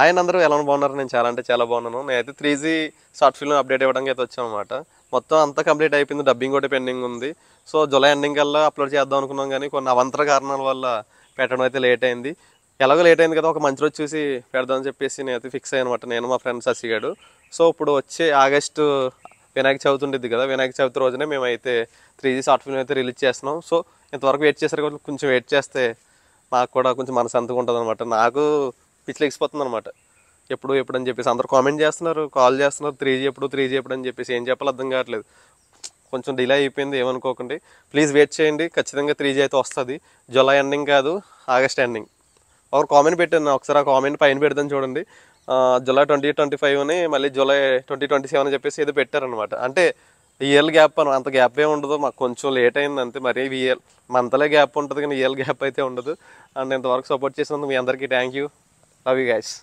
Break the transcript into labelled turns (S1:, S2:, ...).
S1: ఆయన అందరూ ఎలా బాగున్నారు? నేను చాలా అంటే చాలా బాగున్నాను. నేనైతే 3G షార్ట్ ఫిల్మ్ అప్డేట్ ఇవ్వడానికి అయితే వచ్చాను అనమాట. మొత్తం అంతా కంప్లీట్ అయిపోయింది. డబ్బింగ్ ఒకటి పెండింగ్ ఉంది. సో జూలై ఎండింగ్ కల్లా అప్లోడ్ చేద్దాం అనుకున్నాం కానీ కొన్ని అవంతర కారణాల వల్ల పెట్టడం అయితే లేట్ అయింది. ఎలాగో లేట్ అయింది కదా, ఒక మంచి రోజు చూసి పెడదామని చెప్పేసి నేనైతే ఫిక్స్ అయ్యాను అనమాట, నేను మా ఫ్రెండ్ శశిగాడు. సో ఇప్పుడు వచ్చే ఆగస్టు వినాయక చవితి ఉండేది కదా, వినాయక చవితి రోజునే మేమైతే 3G షార్ట్ ఫిల్మ్ అయితే రిలీజ్ చేస్తున్నాం. సో ఇంతవరకు వెయిట్ చేశారు కాబట్టి కొంచెం వెయిట్ చేస్తే నాకు కూడా కొంచెం మనసంతగా ఉంటుంది అనమాట. నాకు పిచ్చిలు ఎక్కిపోతుంది అనమాట. ఎప్పుడు అని చెప్పేసి అందరూ కామెంట్ చేస్తున్నారు, కాల్ చేస్తున్నారు, 3G ఎప్పుడు అని చెప్పేసి ఏం చెప్పాలో అర్థం కావట్లేదు. కొంచెం డిలే అయిపోయింది, ఏమనుకోకండి. ప్లీజ్ వెయిట్ చేయండి, ఖచ్చితంగా 3G అయితే వస్తుంది. జూలై ఎండింగ్ కాదు, ఆగస్ట్ ఎండింగ్. ఒక కామెంట్ పెట్టాను, ఒకసారి ఆ కామెంట్ పైన పెడతాను చూడండి. జూలై 2025 అని మళ్ళీ జూలై 2027 అని చెప్పేసి ఏదో పెట్టారనమాట. అంటే ఇయర్ గ్యాప్ అని అంత గ్యాప్ ఏమి ఉండదు, మాకు కొంచెం లేట్ అయింది అంతే. మరీ ఇయర్ మంత్లే గ్యాప్ ఉంటుంది కానీ ఇయర్ గ్యాప్ అయితే ఉండదు. అండ్ ఇంతవరకు సపోర్ట్ చేసినందుకు మీ అందరికీ thank you. Love you guys.